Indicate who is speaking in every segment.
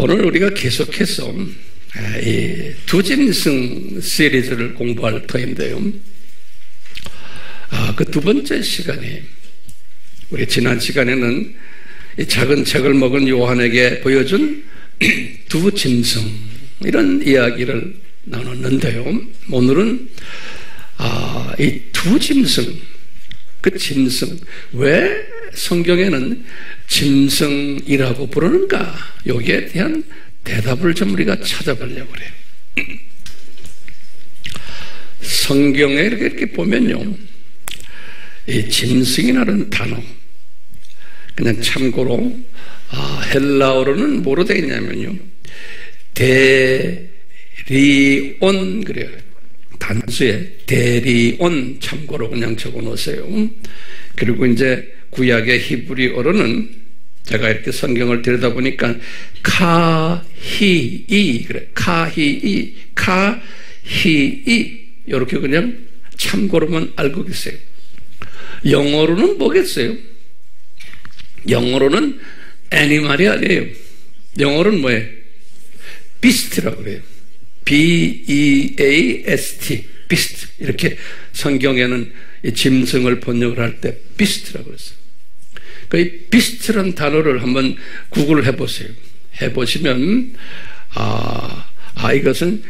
Speaker 1: 오늘 우리가 계속해서 이 두짐승 시리즈를 공부할 터인데요. 그 두 번째 시간에 우리 지난 시간에는 이 작은 책을 먹은 요한에게 보여준 두 짐승 이런 이야기를 나눴는데요. 오늘은 이 두 짐승, 그 짐승 왜 성경에는 짐승이라고 부르는가? 여기에 대한 대답을 좀 우리가 찾아보려고 그래요. 성경에 이렇게 보면요, 이 짐승이라는 단어 그냥 참고로 헬라어로는 뭐로 되어 있냐면요, 대리온 그래요. 단수에 대리온 참고로 그냥 적어 놓으세요. 그리고 이제 구약의 히브리어로는 제가 이렇게 성경을 들여다보니까 카히이 그래, 카히이 이렇게 그냥 참고로만 알고 계세요. 영어로는 뭐겠어요? 영어로는 애니멀이 아니에요. 영어로는 뭐예요? 비스트라고 그래요. B-E-A-S-T 비스트. 이렇게 성경에는 이 짐승을 번역을 할 때 비스트라고 그랬어요. 이 비스트라는 단어를 한번 구글을 해보세요. 해보시면 이것은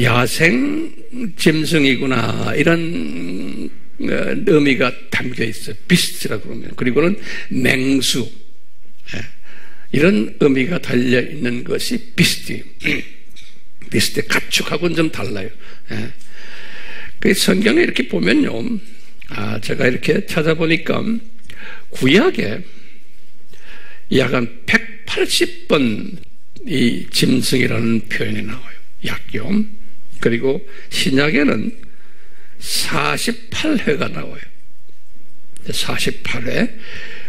Speaker 1: 야생 짐승이구나 이런 의미가 담겨 있어요. 비스트라고 그러면. 그리고는 맹수 이런 의미가 달려있는 것이 비스트예요. 비스트 가축하고는 좀 달라요. 그 성경에 이렇게 보면요, 제가 이렇게 찾아보니까 구약에 약 한 180번 이 짐승이라는 표현이 나와요. 약요. 그리고 신약에는 48회가 나와요. 48회.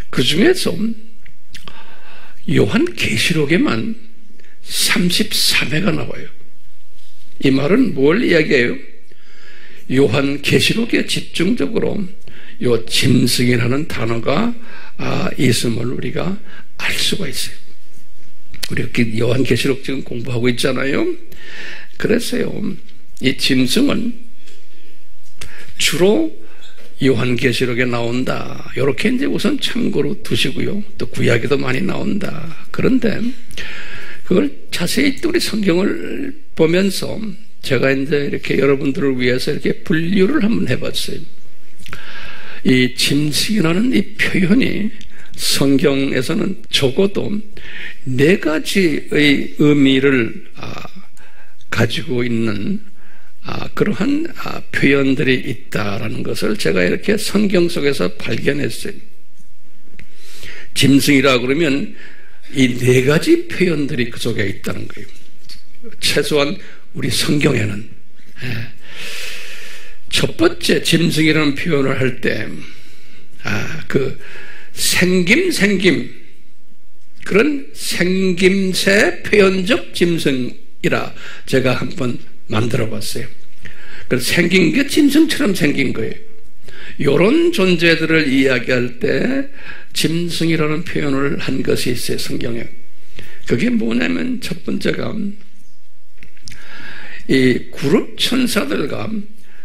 Speaker 1: 그 중에서 요한계시록에만 33회가 나와요. 이 말은 뭘 이야기해요? 요한계시록에 집중적으로 요 짐승이라는 단어가 있음을 우리가 알 수가 있어요. 우리 요한계시록 지금 공부하고 있잖아요. 그래서요, 이 짐승은 주로 요한계시록에 나온다. 이렇게 이제 우선 참고로 두시고요. 또 구약에도 많이 나온다. 그런데 그걸 자세히 또 우리 성경을 보면서 제가 이제 이렇게 여러분들을 위해서 이렇게 분류를 한번 해봤어요. 이 짐승이라는 이 표현이 성경에서는 적어도 4가지의 의미를 가지고 있는 그러한 표현들이 있다라는 것을 제가 이렇게 성경 속에서 발견했어요. 짐승이라 그러면 이 4가지 표현들이 그 속에 있다는 거예요. 최소한 우리 성경에는. 첫 번째 짐승이라는 표현을 할 때 그 생김 그런 생김새 표현적 짐승이라 제가 한번 만들어 봤어요. 그래서 생긴 게 짐승처럼 생긴 거예요. 이런 존재들을 이야기할 때 짐승이라는 표현을 한 것이 있어요, 성경에. 그게 뭐냐면 첫 번째가 이 그룹 천사들과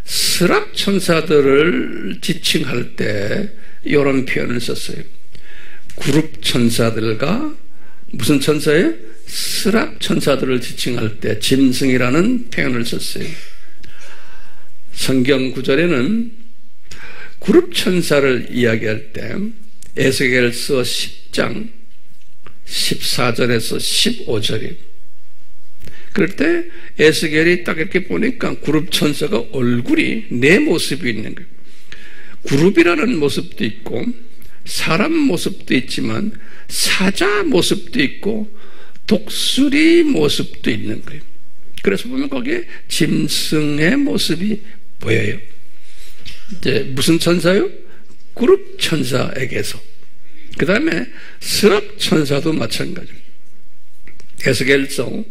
Speaker 1: 스랍 천사들을 지칭할 때 이런 표현을 썼어요. 그룹 천사들과 무슨 천사예요? 스랍 천사들을 지칭할 때 짐승이라는 표현을 썼어요. 성경 구절에는 그룹 천사를 이야기할 때 에스겔서 10장 14절에서 15절이에요. 그럴 때 에스겔이 딱 이렇게 보니까 그룹 천사가 얼굴이 네 모습이 있는 거예요. 그룹이라는 모습도 있고 사람 모습도 있지만 사자 모습도 있고 독수리 모습도 있는 거예요. 그래서 보면 거기에 짐승의 모습이 보여요. 이제 무슨 천사요? 그룹 천사에게서. 그 다음에 스랍 천사도 마찬가지입니다. 에스겔서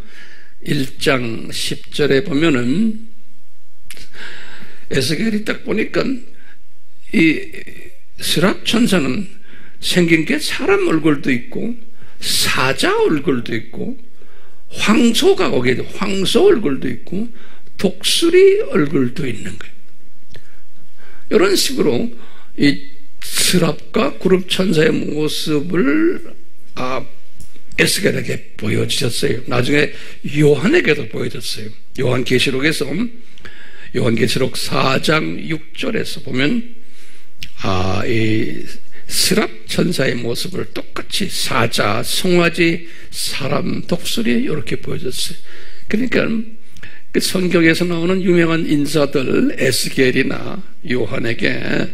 Speaker 1: 1장 10절에 보면은 에스겔이 딱 보니까 이 스랍 천사는 생긴 게 사람 얼굴도 있고 사자 얼굴도 있고 황소가 거기에 황소 얼굴도 있고 독수리 얼굴도 있는 거예요. 이런 식으로 이 스랍과 그룹 천사의 모습을 에스겔에게 보여주셨어요. 나중에 요한에게도 보여줬어요. 요한계시록에서 요한계시록 4장 6절에서 보면 이 스랍 천사의 모습을 똑같이 사자, 송아지, 사람, 독수리 이렇게 보여줬어요. 그러니까 그 성경에서 나오는 유명한 인사들 에스겔이나 요한에게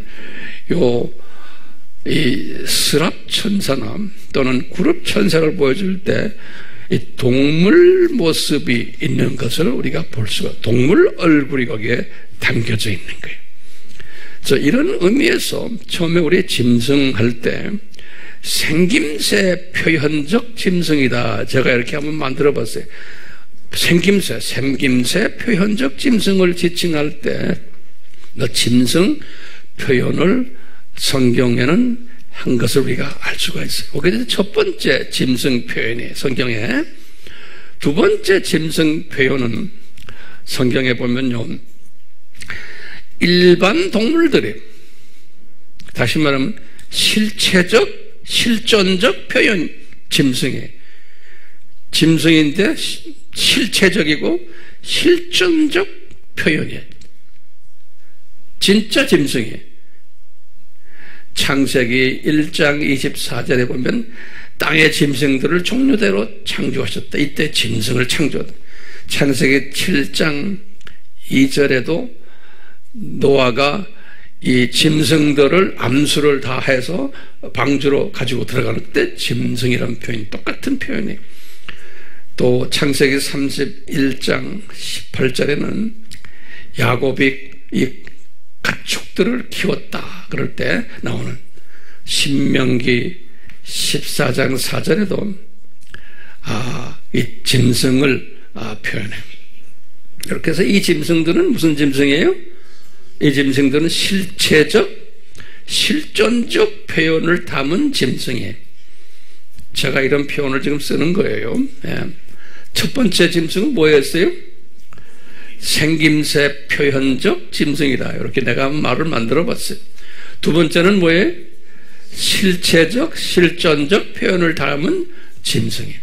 Speaker 1: 이 스랍 천사나 또는 그룹 천사를 보여줄 때 이 동물 모습이 있는 것을 우리가 볼 수가, 동물 얼굴이 거기에 담겨져 있는 거예요. 그래서 이런 의미에서 처음에 우리 짐승할 때 생김새 표현적 짐승이다. 제가 이렇게 한번 만들어 봤어요. 생김새 표현적 짐승을 지칭할 때 그 짐승 표현을 성경에는 한 것을 우리가 알 수가 있어요. 그래서 첫 번째 짐승 표현이 성경에, 두 번째 짐승 표현은 성경에 보면요, 일반 동물들이, 다시 말하면 실체적, 실존적 표현 짐승이에요. 짐승인데 실체적이고 실존적 표현이에요. 진짜 짐승이에요. 창세기 1장 24절에 보면 땅의 짐승들을 종류대로 창조하셨다. 이때 짐승을 창조하다. 창세기 7장 2절에도 노아가 이 짐승들을 암수를 다 해서 방주로 가지고 들어가는 때 짐승이라는 표현이 똑같은 표현이에요. 또 창세기 31장 18절에는 야곱이 이 가축들을 키웠다 그럴 때 나오는 신명기 14장 4절에도 이 짐승을 표현해요. 이렇게 해서 이 짐승들은 무슨 짐승이에요? 이 짐승들은 실체적, 실존적 표현을 담은 짐승이에요. 제가 이런 표현을 지금 쓰는 거예요. 첫 번째 짐승은 뭐였어요? 생김새 표현적 짐승이다. 이렇게 내가 말을 만들어 봤어요. 두 번째는 뭐예요? 실체적, 실존적 표현을 담은 짐승이에요.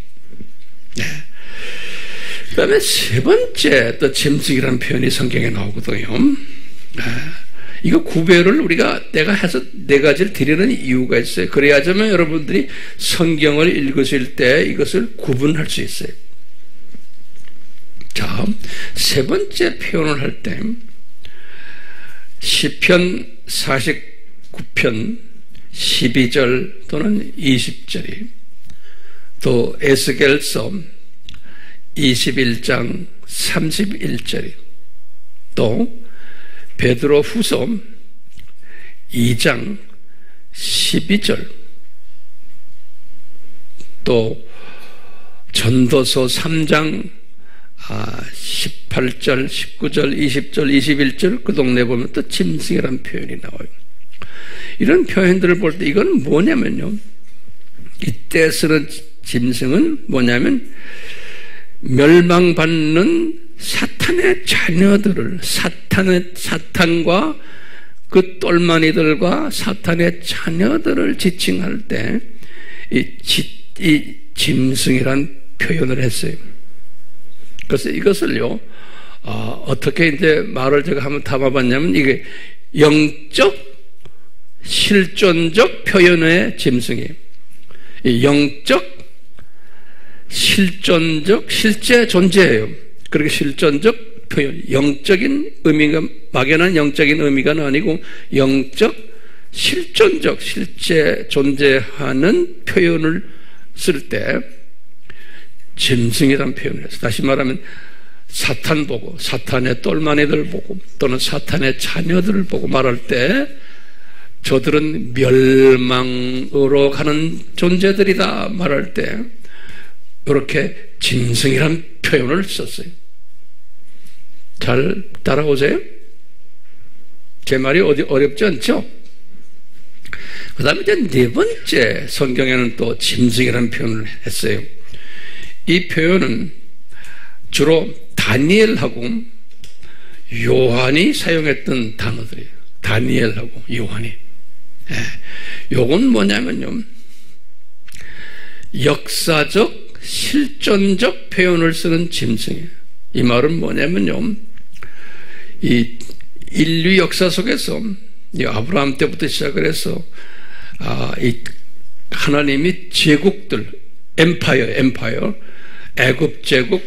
Speaker 1: 그 다음에 세 번째 또 짐승이라는 표현이 성경에 나오거든요. 이거 구별을 내가 해서 네 가지를 드리는 이유가 있어요. 그래야지만 여러분들이 성경을 읽으실 때 이것을 구분할 수 있어요. 자, 세 번째 표현을 할 때 시편 49편 12절 또는 20절이, 또 에스겔서 21장 31절이, 또 베드로후서 2장 12절, 또 전도서 3장 18절, 19절, 20절, 21절 그 동네 보면 또 짐승이라는 표현이 나와요. 이런 표현들을 볼 때 이건 뭐냐면요, 이때 쓰는 짐승은 뭐냐면 멸망받는 사탄의 자녀들을, 사탄과 그 똘마니들과 사탄의 자녀들을 지칭할 때 이 짐승이란 표현을 했어요. 그래서 이것을요, 어떻게 이제 말을 제가 한번 담아봤냐면, 이게 영적, 실존적 표현의 짐승이에요. 이 영적, 실존적, 실제 존재예요. 그렇게 실존적 표현, 영적인 의미가, 막연한 영적인 의미가 아니고, 영적, 실존적, 실제 존재하는 표현을 쓸 때, 짐승이라는 표현을 해서, 다시 말하면 사탄 보고, 사탄의 똘마니들 보고, 또는 사탄의 자녀들을 보고 말할 때 저들은 멸망으로 가는 존재들이다 말할 때 이렇게 짐승이라는 표현을 썼어요. 잘 따라오세요? 제 말이 어렵지 않죠? 그 다음에 이제 네 번째 성경에는 또 짐승이라는 표현을 했어요. 이 표현은 주로 다니엘하고 요한이 사용했던 단어들이에요. 다니엘하고 요한이. 예. 요건 뭐냐면요, 역사적, 실존적 표현을 쓰는 짐승이에요. 이 말은 뭐냐면요, 이 인류 역사 속에서 이 아브라함 때부터 시작을 해서 이 하나님이 제국들, 엠파이어, 애굽 제국,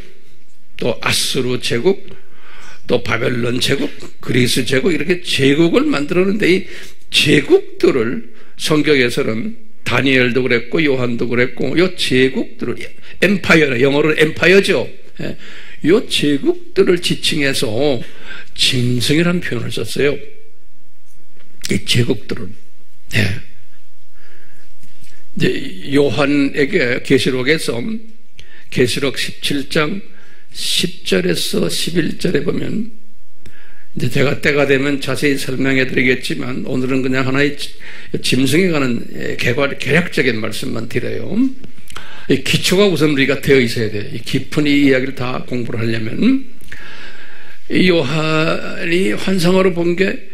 Speaker 1: 또 아수르 제국, 또 바벨론 제국, 그리스 제국, 이렇게 제국을 만들었는데 이 제국들을 성경에서는 다니엘도 그랬고 요한도 그랬고 이 제국들을 엠파이어, 영어로는 엠파이어죠. 이 제국들을 지칭해서 짐승이라는 표현을 썼어요. 이 제국들은. 이제 요한에게 계시록에서 계시록 17장 10절에서 11절에 보면, 이제 제가 때가 되면 자세히 설명해 드리겠지만 오늘은 그냥 하나의 짐승에 관한 개략적인 말씀만 드려요. 이 기초가 우선 우리가 되어 있어야 돼요. 이 깊은 이 이야기를 다 공부를 하려면. 이 요한이 환상으로 본 게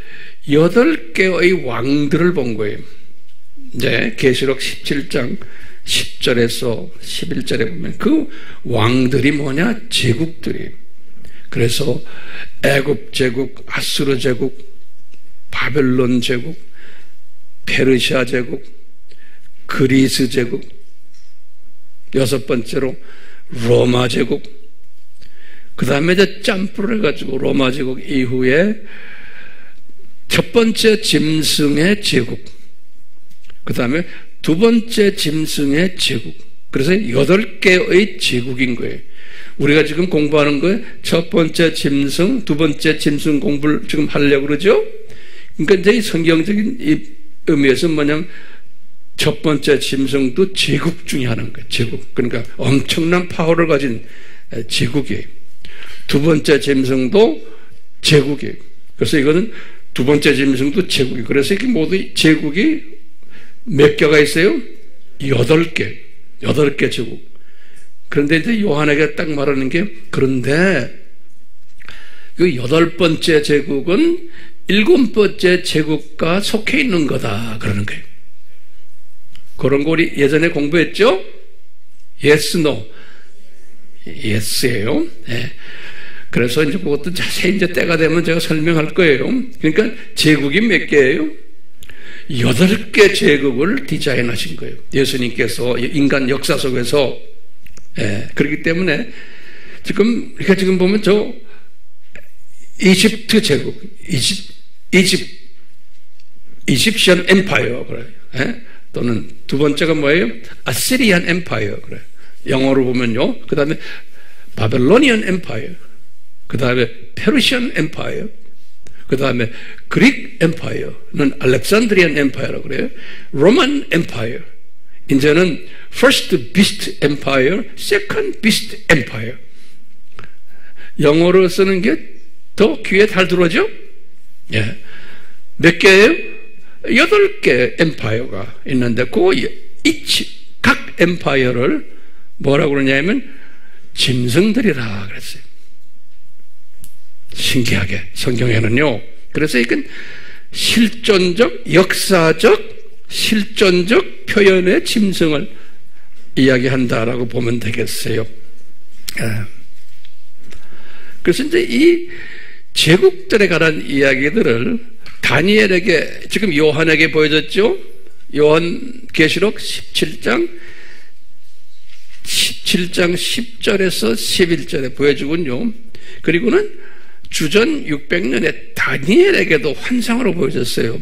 Speaker 1: 8개의 왕들을 본 거예요. 이제 계시록 17장 10절에서 11절에 보면 그 왕들이 뭐냐? 제국들이. 그래서 애굽 제국, 아수르 제국, 바벨론 제국, 페르시아 제국, 그리스 제국, 6번째로 로마 제국, 그 다음에 이제 짬뿌를 해가지고 로마 제국 이후에 첫 번째 짐승의 제국, 그 다음에 두 번째 짐승의 제국. 그래서 8개의 제국인 거예요. 우리가 지금 공부하는 거에 첫 번째 짐승, 두 번째 짐승 공부를 지금 하려고 그러죠? 그러니까 이제 이 성경적인 이 의미에서 뭐냐면 첫 번째 짐승도 제국 중에 하나인 거예요. 제국. 그러니까 엄청난 파워를 가진 제국이에요. 두 번째 짐승도 제국이에요. 그래서 이거는 두 번째 짐승도 제국이에요. 그래서 이게 모두 제국이 몇 개가 있어요? 8개. 8개 제국. 그런데 이제 요한에게 딱 말하는 게, 그런데 그 8번째 제국은 7번째 제국과 속해 있는 거다. 그러는 거예요. 그런 거 우리 예전에 공부했죠? Yes, no. Yes예요. 네. 그래서 이제 그것도 자세히 이제 때가 되면 제가 설명할 거예요. 그러니까 제국이 몇 개예요? 8개 제국을 디자인하신 거예요. 예수님께서 인간 역사 속에서. 그렇기 때문에 지금 이렇게 지금 보면 저 이집트 제국, 이집시안 엠파이어 그래요. 또는 두 번째가 뭐예요? 아시리안 엠파이어 그래요. 영어로 보면요. 그 다음에 바벨로니안 엠파이어, 그 다음에 페르시안 엠파이어, 그 다음에 그릭 엠파이어는 알렉산드리안 엠파이어라고 그래요. 로만 엠파이어, 이제는 First Beast Empire, Second Beast Empire. 영어로 쓰는 게 더 귀에 잘 들어오죠? 예. 몇 개예요? 8개 엠파이어가 있는데 각 엠파이어를 뭐라고 그러냐면 짐승들이라 그랬어요. 신기하게 성경에는요. 그래서 이건 실존적, 역사적, 실존적 표현의 짐승을 이야기한다라고 보면 되겠어요. 그래서 이제 이 제국들에 관한 이야기들을 다니엘에게, 지금 요한에게 보여줬죠? 요한 계시록 17장 10절에서 11절에 보여주군요. 그리고는 주전 600년에 다니엘에게도 환상으로 보여줬어요.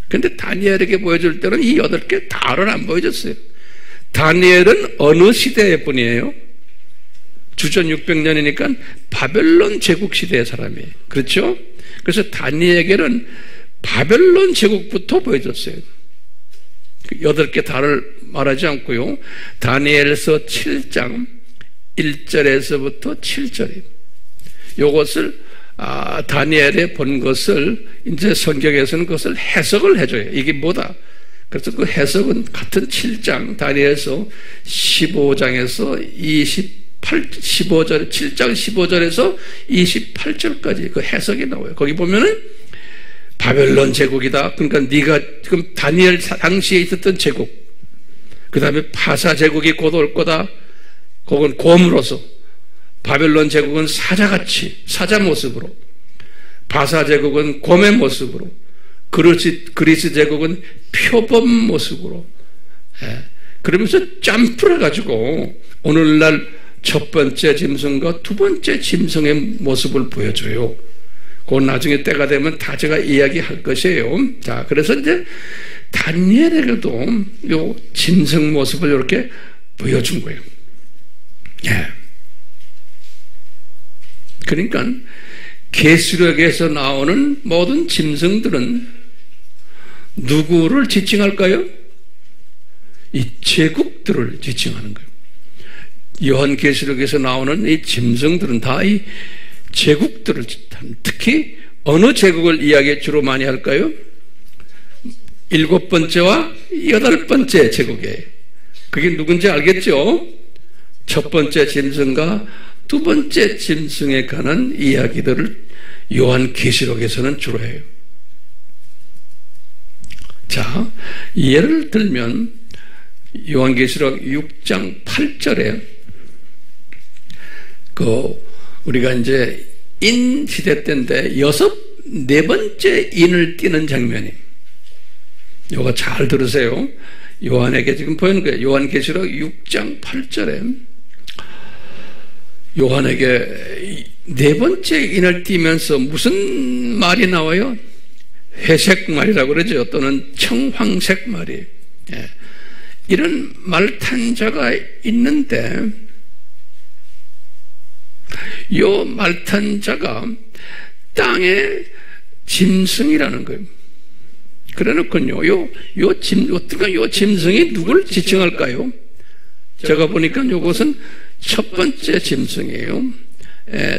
Speaker 1: 근데 다니엘에게 보여줄 때는 이 8개 다를 안 보여줬어요. 다니엘은 어느 시대의 분이에요? 주전 600년이니까 바벨론 제국 시대의 사람이에요. 그렇죠? 그래서 다니엘에게는 바벨론 제국부터 보여줬어요. 8개 다를 말하지 않고요. 다니엘서 7장 1절에서부터 7절이에요. 요것을 다니엘에 본 것을 이제 성경에서는 그것을 해석을 해줘요. 이게 뭐다? 그래서 그 해석은 같은 7장 다니엘서 15장에서 15절, 7장 15절에서 28절까지 그 해석이 나와요. 거기 보면은 바벨론 제국이다. 그러니까 네가 지금 다니엘 당시에 있었던 제국, 그 다음에 파사 제국이 곧 올 거다. 그건 곰으로서, 바벨론 제국은 사자같이, 사자 모습으로, 바사 제국은 곰의 모습으로, 그리스 제국은 표범 모습으로, 그러면서 점프를 해가지고 오늘날 첫 번째 짐승과 두 번째 짐승의 모습을 보여줘요. 그건 나중에 때가 되면 다 제가 이야기할 것이에요. 자, 그래서 이제 다니엘에게도 요 짐승 모습을 이렇게 보여준 거예요. 예. 그러니까 계시록에서 나오는 모든 짐승들은 누구를 지칭할까요? 이 제국들을 지칭하는 거예요. 요한계시록에서 나오는 이 짐승들은 다 이 제국들을, 특히 어느 제국을 이야기 주로 많이 할까요? 7번째와 8번째 제국이에요. 그게 누군지 알겠죠? 첫 번째 짐승과 두 번째 짐승에 관한 이야기들을 요한계시록에서는 주로 해요. 자, 예를 들면 요한계시록 6장 8절에 우리가 이제 인 시대 때인데 네 번째 인을 띄는 장면이, 요거 잘 들으세요. 요한에게 지금 보이는 거예요. 요한계시록 6장 8절에 요한에게 네 번째 인을 띄면서 무슨 말이 나와요? 회색 말이라고 그러죠. 또는 청황색 말이에요. 예. 이런 말 탄 자가 있는데, 요 말 탄 자가 땅의 짐승이라는 거예요. 그래 놓고요, 요 짐승이 누굴 지칭할까요? 제가 보니까 요것은 첫 번째 짐승이에요.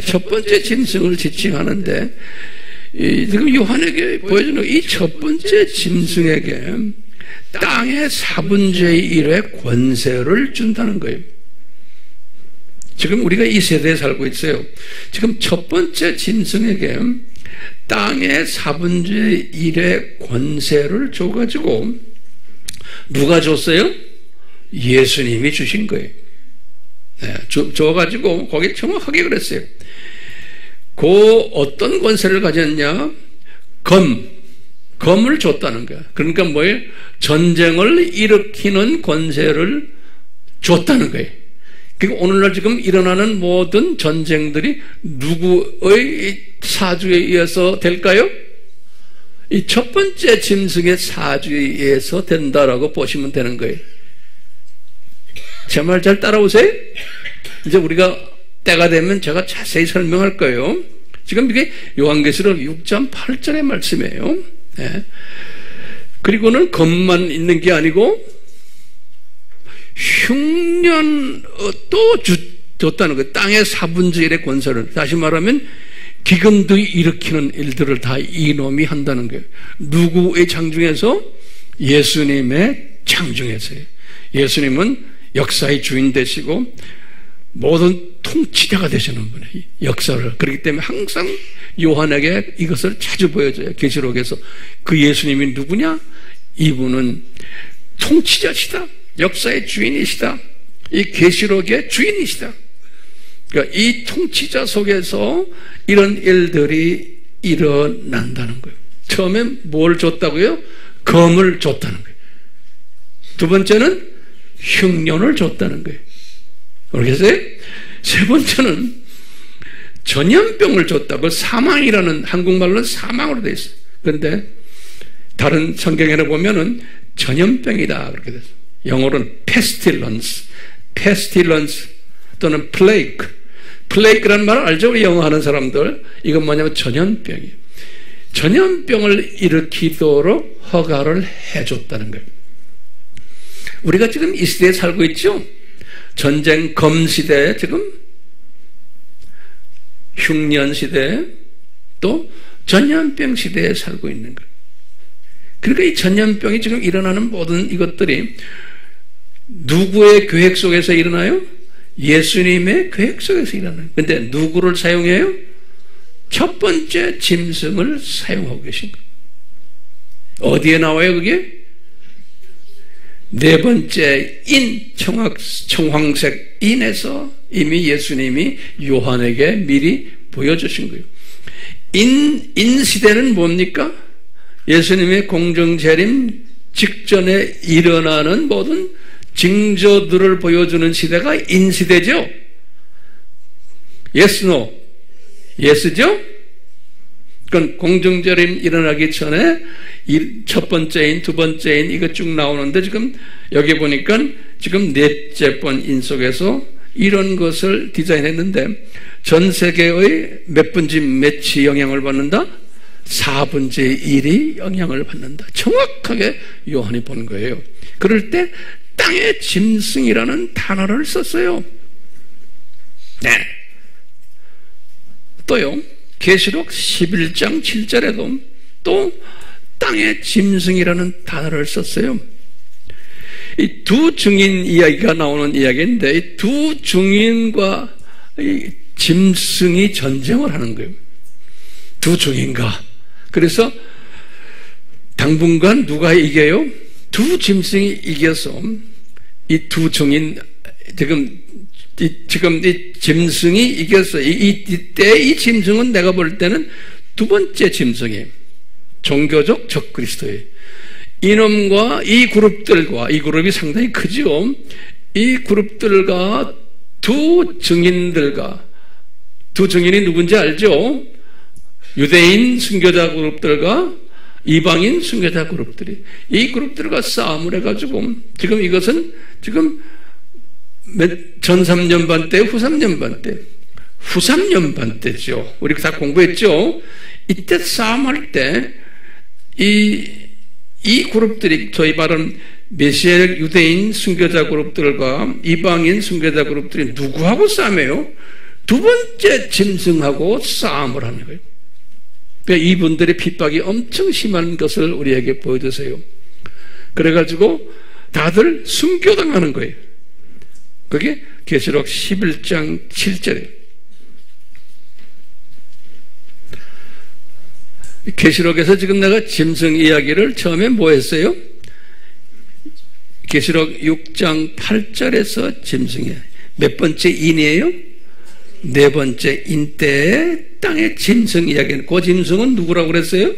Speaker 1: 첫 번째 짐승을 지칭하는데, 지금 요한에게 보여주는 이 첫 번째 짐승에게 땅의 4분의 1의 권세를 준다는 거예요. 지금 우리가 이 세대에 살고 있어요. 지금 첫 번째 짐승에게 땅의 4분의 1의 권세를 줘가지고, 누가 줬어요? 예수님이 주신 거예요. 네, 줘가지고 거기 정확하게 그랬어요. 그 어떤 권세를 가졌냐? 검을 줬다는 거야. 그러니까 뭐예요? 전쟁을 일으키는 권세를 줬다는 거예요. 그리고 오늘날 지금 일어나는 모든 전쟁들이 누구의 사주에 의해서 될까요? 이 첫 번째 짐승의 사주에 의해서 된다라고 보시면 되는 거예요. 제 말 잘 따라오세요? 이제 우리가 때가 되면 제가 자세히 설명할 거예요. 지금 이게 요한계시록 6장 8절의 말씀이에요. 네. 그리고는 검만 있는 게 아니고 흉년도 줬다는 거예요. 땅의 4분의 1의 권세를. 다시 말하면 기근도 일으키는 일들을 다 이놈이 한다는 거예요. 누구의 창중에서? 예수님의 창중에서요. 예수님은 역사의 주인 되시고 모든 통치자가 되시는 분이에요. 역사를. 그렇기 때문에 항상 요한에게 이것을 자주 보여줘요. 계시록에서. 그 예수님이 누구냐? 이분은 통치자시다. 역사의 주인이시다. 이 계시록의 주인이시다. 그러니까 이 통치자 속에서 이런 일들이 일어난다는 거예요. 처음에 뭘 줬다고요? 검을 줬다는 거예요. 두 번째는 흉년을 줬다는 거예요. 모르겠어요? 세 번째는 전염병을 줬다고. 사망이라는, 한국말로는 사망으로 되어 있어요. 그런데 다른 성경에는 보면은 전염병이다 그렇게 됐어요. 영어로는 pestilence 또는 plague라는 말을 알죠? 우리 영어 하는 사람들. 이건 뭐냐면 전염병이에요. 전염병을 일으키도록 허가를 해줬다는 거예요. 우리가 지금 이 시대에 살고 있죠? 전쟁 검 시대에, 지금 흉년 시대에, 또 전염병 시대에 살고 있는 거예요. 그러니까 이 전염병이 지금 일어나는 모든 이것들이 누구의 계획 속에서 일어나요? 예수님의 계획 속에서 일하는. 근데 누구를 사용해요? 첫 번째 짐승을 사용하고 계신 거예요. 어디에 나와요, 그게? 네 번째 청황색 인에서 이미 예수님이 요한에게 미리 보여주신 거예요. 인 시대는 뭡니까? 예수님의 공정재림 직전에 일어나는 모든 징조들을 보여주는 시대가 인시대죠? Yes, no? Yes죠? 그건 공정재림 일어나기 전에 첫 번째인, 두 번째인 이거 쭉 나오는데 지금 여기 보니까 지금 넷째 번 인 속에서 이런 것을 디자인했는데 전 세계의 몇 분지 몇이 영향을 받는다? 4분의 1이 영향을 받는다. 정확하게 요한이 본 거예요. 그럴 때 땅의 짐승이라는 단어를 썼어요. 네. 또요. 계시록 11장 7절에도 또 땅의 짐승이라는 단어를 썼어요. 이 두 증인 이야기가 나오는 이야기인데 이 두 증인과 이 짐승이 전쟁을 하는 거예요. 두 증인과. 그래서 당분간 누가 이겨요? 두 짐승이 이겨서 이 두 증인 지금 이 짐승이 이겼어요. 이때 이 짐승은 내가 볼 때는 두 번째 짐승이에요. 종교적 적그리스도예요. 이놈과 이 그룹들과, 이 그룹이 상당히 크죠. 이 그룹들과 두 증인들과, 두 증인이 누군지 알죠? 유대인 순교자 그룹들과 이방인 순교자 그룹들이, 이 그룹들과 싸움을 해가지고 지금 이것은 지금 전 3년반 때, 후 3년반 때, 후 3년반 때죠. 우리 다 공부했죠. 이때 싸움할 때 이 그룹들이 저희 말은 메시아 유대인 순교자 그룹들과 이방인 순교자 그룹들이 누구하고 싸움해요? 두 번째 짐승하고 싸움을 하는 거예요. 그러니까 이분들의 핍박이 엄청 심한 것을 우리에게 보여주세요. 그래가지고 다들 순교당하는 거예요. 그게 계시록 11장 7절이에요. 계시록에서 지금 내가 짐승 이야기를 처음에 뭐 했어요? 계시록 6장 8절에서 짐승이에요. 몇 번째 인이에요? 네 번째 인 때의 땅의 짐승 이야기는, 그 짐승은 누구라고 그랬어요?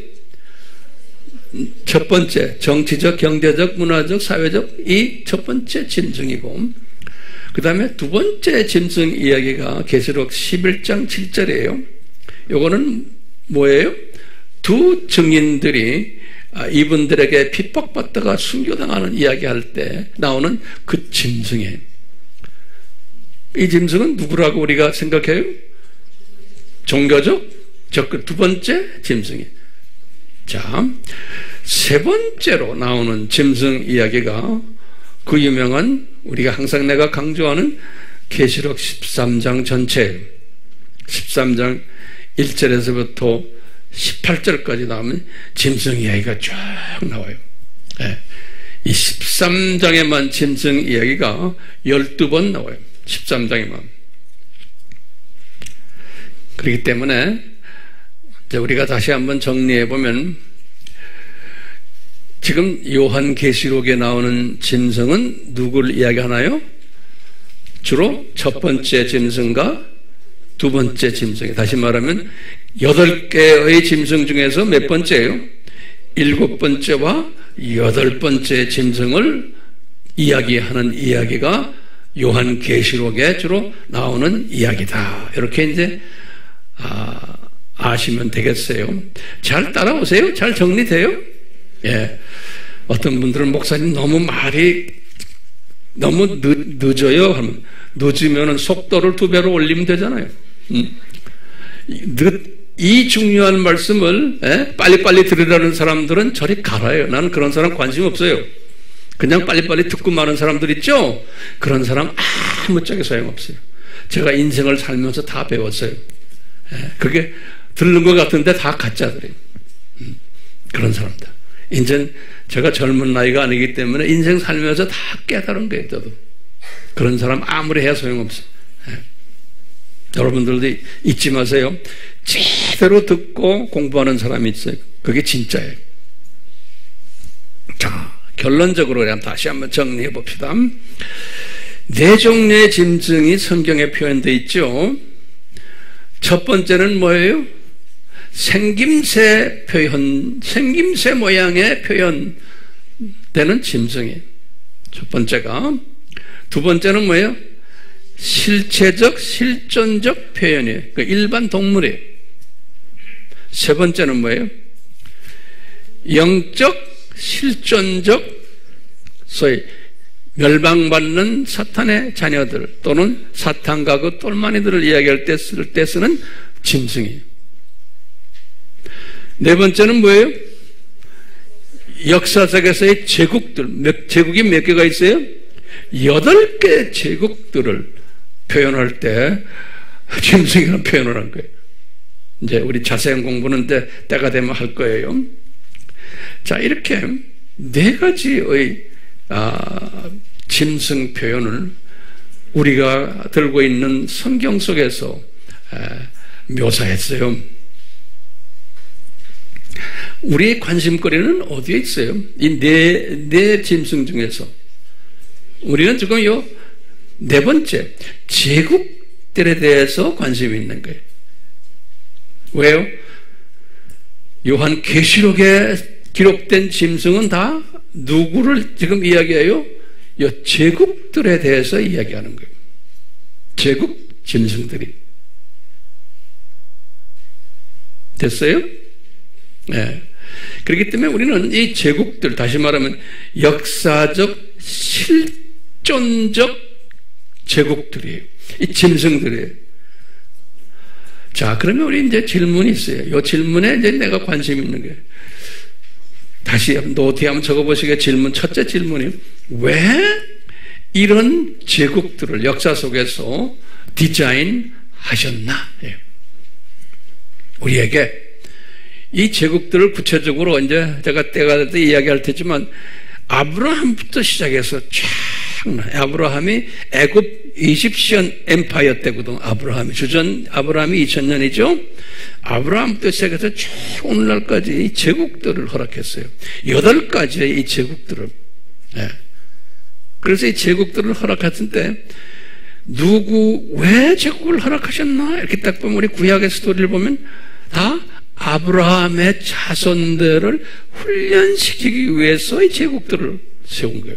Speaker 1: 첫 번째 정치적, 경제적, 문화적, 사회적 이 첫 번째 짐승이고, 그 다음에 두 번째 짐승 이야기가 계시록 11장 7절이에요. 요거는 뭐예요? 두 증인들이 이분들에게 핍박받다가 순교당하는 이야기할 때 나오는 그 짐승이에요. 이 짐승은 누구라고 우리가 생각해요? 종교적? 두 번째 짐승이에요. 자, 세 번째로 나오는 짐승 이야기가 그 유명한, 우리가 항상 내가 강조하는 계시록 13장 전체, 13장 1절에서부터 18절까지 나오면 짐승 이야기가 쫙 나와요. 네. 이 13장에만 짐승 이야기가 12번 나와요. 13장에만. 그렇기 때문에 이제 우리가 다시 한번 정리해 보면, 지금 요한계시록에 나오는 짐승은 누구를 이야기하나요? 주로 첫 번째 짐승과 두 번째 짐승이에요. 다시 말하면 8개의 짐승 중에서 몇 번째예요? 7번째와 8번째 짐승을 이야기하는 이야기가 요한계시록에 주로 나오는 이야기다. 이렇게 이제 아시면 되겠어요. 잘 따라오세요? 잘 정리돼요? 예. 어떤 분들은 목사님 너무 말이 너무 늦어요 하면, 늦으면 속도를 2배로 올리면 되잖아요. 이 중요한 말씀을 빨리빨리 들으라는 사람들은 저리 가라요. 나는 그런 사람 관심 없어요. 그냥 빨리빨리 듣고 마는 사람들 있죠? 그런 사람 아무짝에 소용없어요. 제가 인생을 살면서 다 배웠어요. 그게 들는 것 같은데 다 가짜들이에요. 그런 사람들. 이제 제가 젊은 나이가 아니기 때문에 인생 살면서 다 깨달은 거예요. 저도. 그런 사람 아무리 해야 소용없어요. 여러분들도 잊지 마세요. 제대로 듣고 공부하는 사람이 있어요. 그게 진짜예요. 자, 결론적으로 다시 한번 정리해 봅시다. 네 종류의 짐승이 성경에 표현되어 있죠. 첫 번째는 뭐예요? 생김새 표현, 생김새 모양의 표현되는 짐승이에요. 첫 번째가. 두 번째는 뭐예요? 실체적, 실존적 표현이에요. 그 일반 동물이에요. 세 번째는 뭐예요? 영적, 실존적, 소위 멸망받는 사탄의 자녀들 또는 사탄과 그 똘마니들을 이야기할 때 쓰는 짐승이에요. 네 번째는 뭐예요? 역사 속에서의 제국들, 제국이 몇 개가 있어요? 8개 제국들을 표현할 때 짐승이라는 표현을 한 거예요. 이제 우리 자세한 공부는 때가 되면 할 거예요. 자, 이렇게 네 가지의 짐승 표현을 우리가 들고 있는 성경 속에서 묘사했어요. 우리의 관심거리는 어디에 있어요? 이 네 짐승 중에서 우리는 지금 네 번째 제국들에 대해서 관심이 있는 거예요. 왜요? 요한 계시록에 기록된 짐승은 다 누구를 지금 이야기해요? 이 제국들에 대해서 이야기하는 거예요. 제국 짐승들이. 됐어요? 네. 그렇기 때문에 우리는 이 제국들, 다시 말하면 역사적, 실존적 제국들이에요. 이 짐승들이에요. 자, 그러면 우리 이제 질문이 있어요. 이 질문에 이제 내가 관심 있는 게. 다시 노트에 한번 적어보시게. 질문, 첫째 질문이 왜 이런 제국들을 역사 속에서 디자인하셨나? 우리에게 이 제국들을 구체적으로 이제 제가 때가 될 때 이야기할 테지만 아브라함부터 시작해서 쫙 아브라함이 애굽 이집시언 엠파이어 때거든. 주전 아브라함이 2000년이죠. 아브라함부터 시작해서 쭉 오늘날까지 이 제국들을 허락했어요. 8가지의 이 제국들을. 네. 그래서 이 제국들을 허락했을 때 왜 제국을 허락하셨나? 이렇게 딱 보면 우리 구약의 스토리를 보면 다 아브라함의 자손들을 훈련시키기 위해서 이 제국들을 세운 거예요.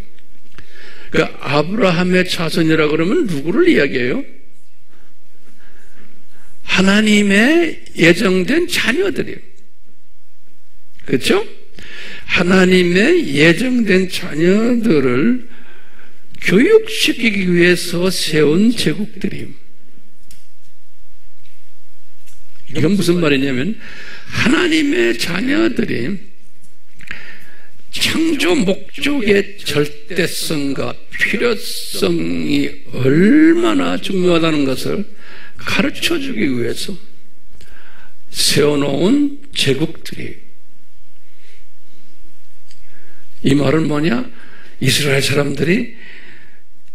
Speaker 1: 그러니까 아브라함의 자손이라 그러면 누구를 이야기해요? 하나님의 예정된 자녀들이에요. 그렇죠? 하나님의 예정된 자녀들을 교육시키기 위해서 세운 제국들이에요. 이건 무슨 말이냐면 하나님의 자녀들이 창조 목적의 절대성과 필요성이 얼마나 중요하다는 것을 가르쳐주기 위해서 세워놓은 제국들이에요. 이 말은 뭐냐? 이스라엘 사람들이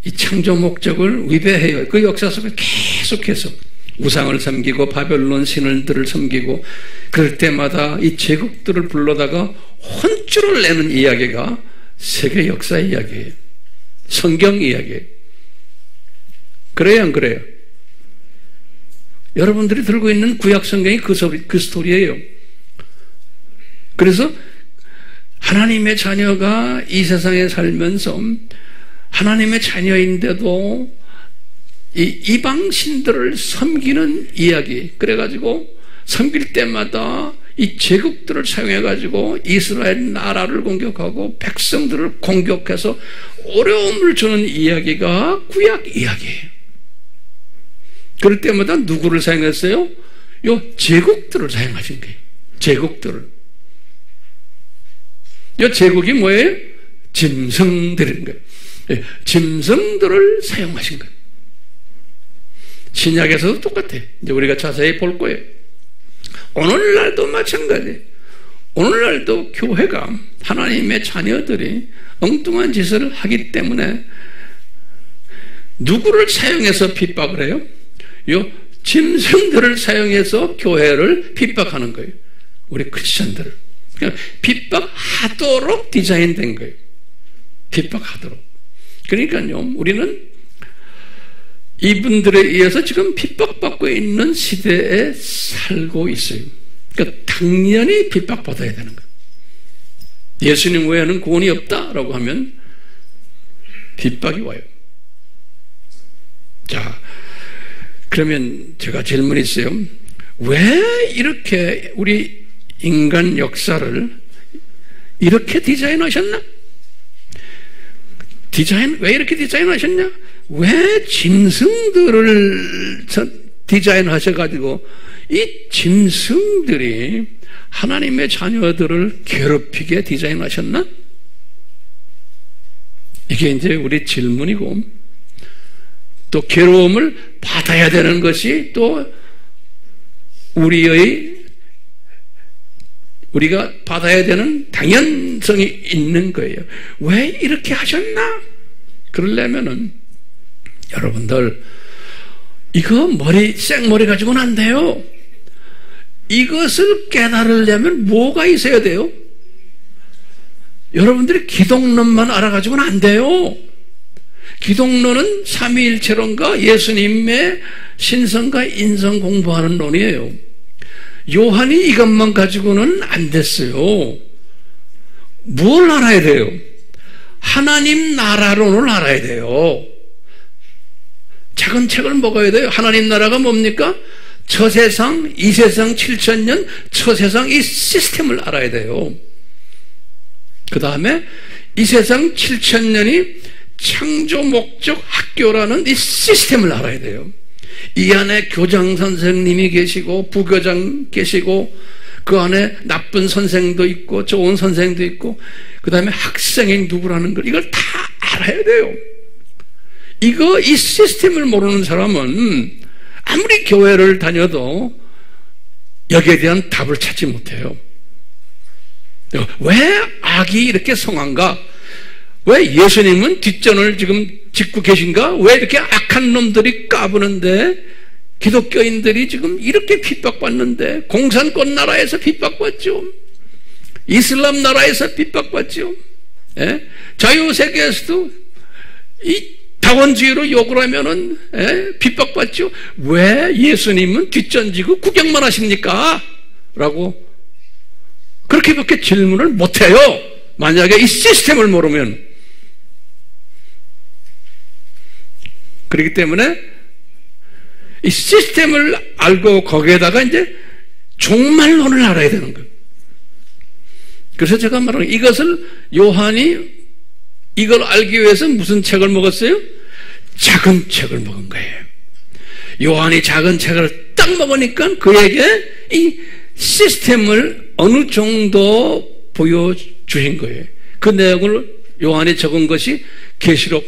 Speaker 1: 이 창조 목적을 위배해요. 그 역사 속에 계속해서 우상을 섬기고 바벨론 신들을 섬기고 그럴 때마다 이 제국들을 불러다가 혼쭐을 내는 이야기가 세계 역사 이야기예요. 성경 이야기예요. 그래요, 안 그래요? 여러분들이 들고 있는 구약 성경이 그 스토리예요. 그래서 하나님의 자녀가 이 세상에 살면서 하나님의 자녀인데도 이 이방신들을 섬기는 이야기. 그래가지고 섬길 때마다 이 제국들을 사용해가지고 이스라엘 나라를 공격하고 백성들을 공격해서 어려움을 주는 이야기가 구약 이야기예요. 그럴 때마다 누구를 사용했어요? 요 제국들을 사용하신 거예요. 제국들을. 요 제국이 뭐예요? 짐승들인 거예요. 짐승들을 사용하신 거예요. 신약에서도 똑같아요. 이제 우리가 자세히 볼 거예요. 오늘날도 마찬가지. 오늘날도 교회가 하나님의 자녀들이 엉뚱한 짓을 하기 때문에 누구를 사용해서 핍박을 해요? 요 짐승들을 사용해서 교회를 핍박하는 거예요. 우리 크리스천들을. 그러니까 핍박하도록 디자인된 거예요. 핍박하도록. 그러니까요, 우리는 이분들에 의해서 지금 핍박받고 있는 시대에 살고 있어요. 그러니까 당연히 핍박받아야 되는 거예요. 예수님 외에는 구원이 없다라고 하면 핍박이 와요. 자, 그러면 제가 질문이 있어요. 왜 이렇게 우리 인간 역사를 이렇게 디자인하셨나? 왜 이렇게 디자인하셨냐? 왜 짐승들을 디자인하셔가지고 이 짐승들이 하나님의 자녀들을 괴롭히게 디자인하셨나? 이게 이제 우리 질문이고, 또 괴로움을 받아야 되는 것이 또 우리가 받아야 되는 당연성이 있는 거예요. 왜 이렇게 하셨나? 그러려면은 여러분들, 이거 생머리 가지고는 안 돼요. 이것을 깨달으려면 뭐가 있어야 돼요? 여러분들이 기독론만 알아가지고는 안 돼요. 기독론은 삼위일체론과 예수님의 신성과 인성 공부하는 논이에요. 요한이 이것만 가지고는 안 됐어요. 뭘 알아야 돼요? 하나님 나라론을 알아야 돼요. 작은 책을 먹어야 돼요. 하나님 나라가 뭡니까? 처세상, 이세상 7,000년, 처세상 이 시스템을 알아야 돼요. 그 다음에 이 세상 7,000년이 창조 목적 학교라는 이 시스템을 알아야 돼요. 이 안에 교장 선생님이 계시고 부교장 계시고 그 안에 나쁜 선생도 있고 좋은 선생도 있고 그 다음에 학생이 누구라는 걸 이걸 다 알아야 돼요. 이 시스템을 모르는 사람은 아무리 교회를 다녀도 여기에 대한 답을 찾지 못해요. 왜 악이 이렇게 성한가? 왜 예수님은 뒷전을 지금 짓고 계신가? 왜 이렇게 악한 놈들이 까부는데 기독교인들이 지금 이렇게 핍박받는데, 공산권 나라에서 핍박받죠. 이슬람 나라에서 핍박받죠. 예? 자유세계에서도 이 다원주의로 욕을 하면은 핍박받죠. 왜 예수님은 뒷전지고 구경만 하십니까? 라고 그렇게밖에 질문을 못해요. 만약에 이 시스템을 모르면. 그렇기 때문에 이 시스템을 알고 거기에다가 이제 종말론을 알아야 되는 거예요. 그래서 제가 말하는 이것을 요한이 이걸 알기 위해서 무슨 책을 먹었어요? 작은 책을 먹은 거예요. 요한이 작은 책을 딱 먹으니까 그에게 이 시스템을 어느 정도 보여주신 거예요. 그 내용을 요한이 적은 것이 계시록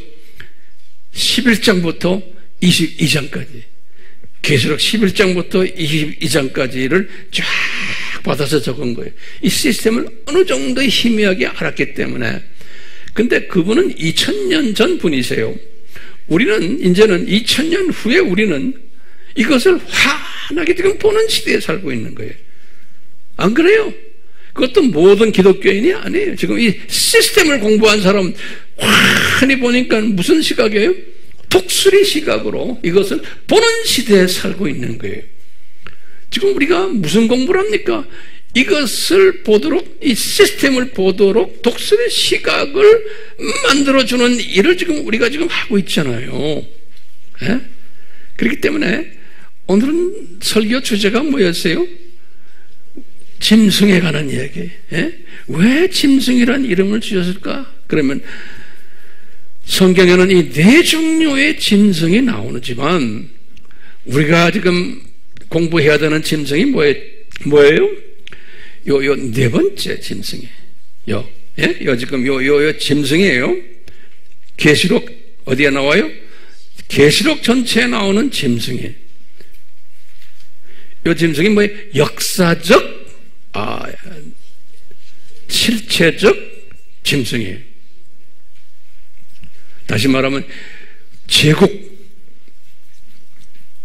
Speaker 1: 11장부터 22장까지, 계시록 11장부터 22장까지를 쫙 받아서 적은 거예요. 이 시스템을 어느 정도 희미하게 알았기 때문에. 근데 그분은 2000년 전 분이세요. 우리는 이제는 2000년 후에 우리는 이것을 환하게 지금 보는 시대에 살고 있는 거예요. 안 그래요? 그것도 모든 기독교인이 아니에요. 지금 이 시스템을 공부한 사람 환히 보니까 무슨 시각이에요? 독수리 시각으로 이것을 보는 시대에 살고 있는 거예요. 지금 우리가 무슨 공부를 합니까? 이것을 보도록, 이 시스템을 보도록 독수리 시각을 만들어주는 일을 지금 우리가 지금 하고 있잖아요. 예? 그렇기 때문에 오늘은 설교 주제가 뭐였어요? 짐승에 관한 이야기. 예? 왜 짐승이란 이름을 지었을까? 그러면 성경에는 이 네 종류의 짐승이 나오지만 우리가 지금 공부해야 되는 짐승이 뭐예요? 요 네 번째 짐승이에요. 예? 지금 요 짐승이에요. 계시록 어디에 나와요? 계시록 전체에 나오는 짐승이에요. 요 짐승이 뭐예요? 역사적, 실체적 짐승이에요. 다시 말하면 제국,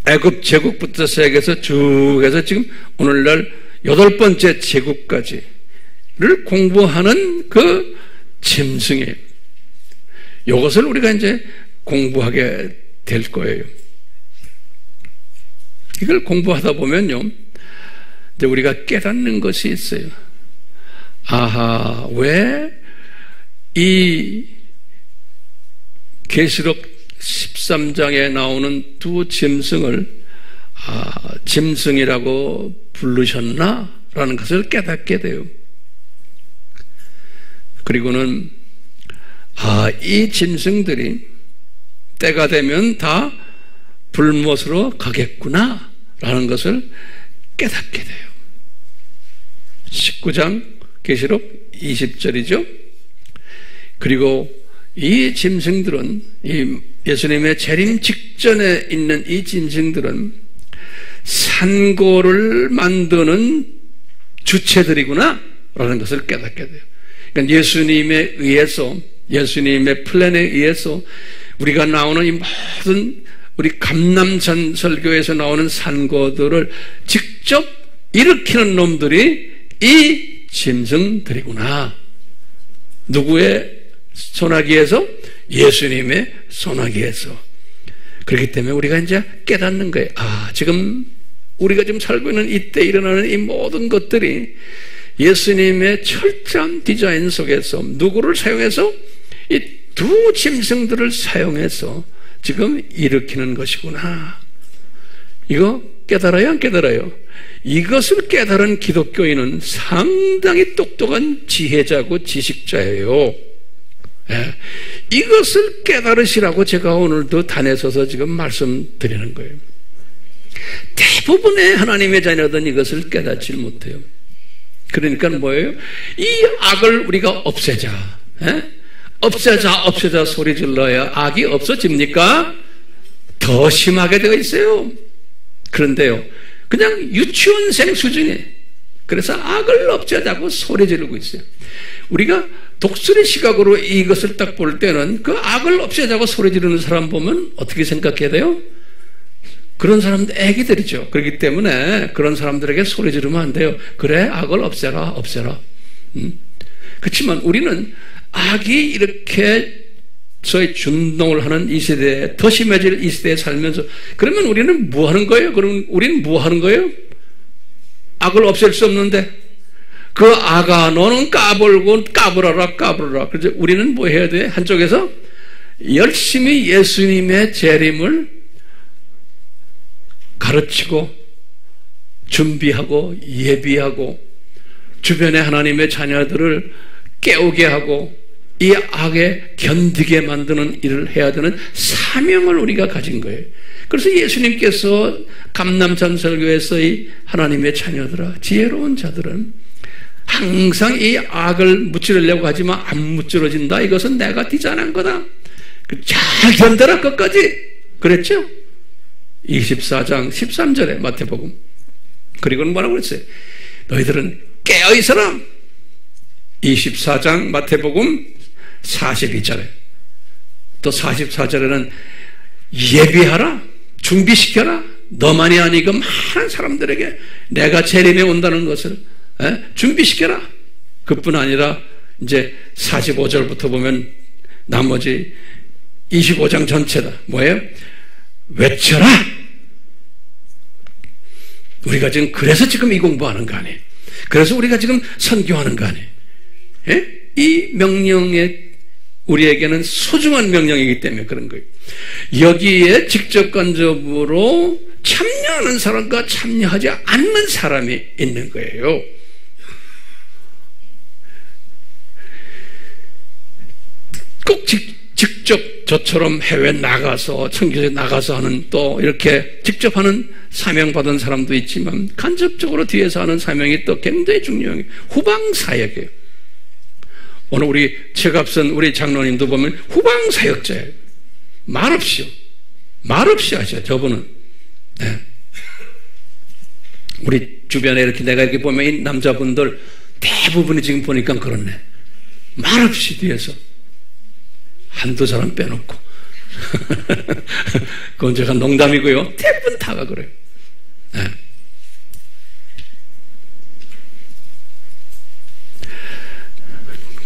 Speaker 1: 애굽 제국부터 시작해서 쭉 해서 지금 오늘날 8번째 제국까지를 공부하는 그 짐승이에요. 이것을 우리가 이제 공부하게 될 거예요. 이걸 공부하다 보면요, 이제 우리가 깨닫는 것이 있어요. 아하, 왜 이 계시록 13장에 나오는 두 짐승을 짐승이라고 부르셨나? 라는 것을 깨닫게 돼요. 그리고는 이 짐승들이 때가 되면 다 불못으로 가겠구나 라는 것을 깨닫게 돼요. 19장 계시록 20절이죠. 그리고 이 짐승들은, 이 예수님의 재림 직전에 있는 이 짐승들은 산고를 만드는 주체들이구나 라는 것을 깨닫게 돼요. 그러니까 예수님에 의해서, 예수님의 플랜에 의해서 우리가 나오는 이 모든 우리 감남산 설교에서 나오는 산고들을 직접 일으키는 놈들이 이 짐승들이구나. 누구의 소나기에서? 예수님의 소나기에서. 그렇기 때문에 우리가 이제 깨닫는 거예요. 지금 우리가 지금 살고 있는 이때 일어나는 이 모든 것들이 예수님의 철저한 디자인 속에서 누구를 사용해서? 이 두 짐승들을 사용해서 지금 일으키는 것이구나. 이거 깨달아요, 안 깨달아요? 이것을 깨달은 기독교인은 상당히 똑똑한 지혜자고 지식자예요. 이것을 깨달으시라고 제가 오늘도 단에 서서 지금 말씀드리는 거예요. 대부분의 하나님의 자녀들은 이것을 깨닫지 못해요. 그러니까 뭐예요? 이 악을 우리가 없애자. 없애자 소리 질러야 악이 없어집니까? 더 심하게 되어 있어요. 그런데요, 그냥 유치원생 수준에, 그래서 악을 없애자고 소리 지르고 있어요. 우리가 독수리 시각으로 이것을 딱 볼 때는 그 악을 없애자고 소리 지르는 사람 보면 어떻게 생각해야 돼요? 그런 사람들 애기들이죠. 그렇기 때문에 그런 사람들에게 소리 지르면 안 돼요. 그래, 악을 없애라. 그렇지만 우리는 악이 이렇게 저희 준동을 하는 이 시대에, 더 심해질 이 시대에 살면서, 그러면 우리는 뭐 하는 거예요? 그럼 우리는 뭐 하는 거예요? 악을 없앨 수 없는데, 그 악아, 너는 까불고 까불어라. 그래서 우리는 뭐 해야 돼? 한쪽에서 열심히 예수님의 재림을 가르치고, 준비하고, 예비하고, 주변의 하나님의 자녀들을 깨우게 하고, 이 악에 견디게 만드는 일을 해야 되는 사명을 우리가 가진 거예요. 그래서 예수님께서 감남산 설교에서 이 하나님의 자녀들아, 지혜로운 자들은 항상 이 악을 무찌르려고 하지만 안 무찌러진다. 이것은 내가 디자인한 거다. 잘 견뎌라 끝까지. 그랬죠? 24장 13절에 마태복음. 그리고는 뭐라고 그랬어요? 너희들은 깨어있어라. 24장 마태복음 42절에, 또 44절에는 예비하라, 준비시켜라. 너만이 아니고 많은 사람들에게 내가 재림에 온다는 것을 준비시켜라. 그뿐 아니라 이제 45절부터 보면 나머지 25장 전체다. 뭐예요? 외쳐라. 우리가 지금 그래서 지금 이 공부하는 거 아니에요? 그래서 우리가 지금 선교하는 거 아니에요? 이 명령에 우리에게는 소중한 명령이기 때문에 그런 거예요. 여기에 직접 간접으로 참여하는 사람과 참여하지 않는 사람이 있는 거예요. 꼭 직접 저처럼 해외 나가서, 청교도에 나가서 하는, 또 이렇게 직접 하는 사명받은 사람도 있지만 간접적으로 뒤에서 하는 사명이 또 굉장히 중요해요. 후방사역이에요. 오늘 우리 최갑선 우리 장로님도 보면 후방사역자예요. 말없이요. 말없이 하셔, 저분은. 네. 우리 주변에 이렇게 내가 이렇게 보면 이 남자분들 대부분이 지금 보니까 그렇네. 말없이 뒤에서 한두 사람 빼놓고 그건 제가 농담이고요. 대부분 다가 그래요. 네.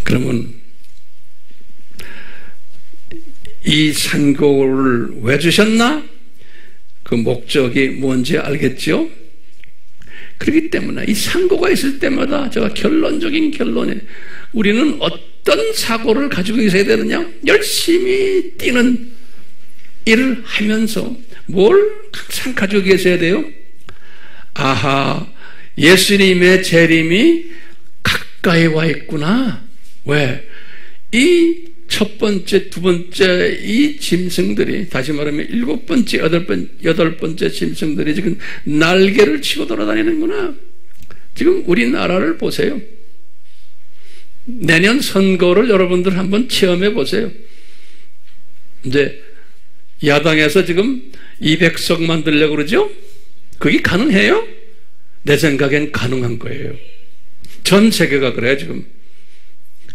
Speaker 1: 그러면 이 산고를 왜 주셨나? 그 목적이 뭔지 알겠죠? 그렇기 때문에 이 산고가 있을 때마다 제가 결론적인 결론에 우리는 어떤 사고를 가지고 있어야 되느냐? 열심히 뛰는 일을 하면서 뭘 항상 가지고 계셔야 돼요? 아하, 예수님의 재림이 가까이 와 있구나. 왜? 이 첫 번째, 두 번째 이 짐승들이, 다시 말하면 일곱 번째, 여덟 번째 짐승들이 지금 날개를 치고 돌아다니는구나. 지금 우리나라를 보세요. 내년 선거를 여러분들 한번 체험해 보세요. 이제 야당에서 지금 200석 만들려고 그러죠? 그게 가능해요? 내 생각엔 가능한 거예요. 전 세계가 그래요, 지금.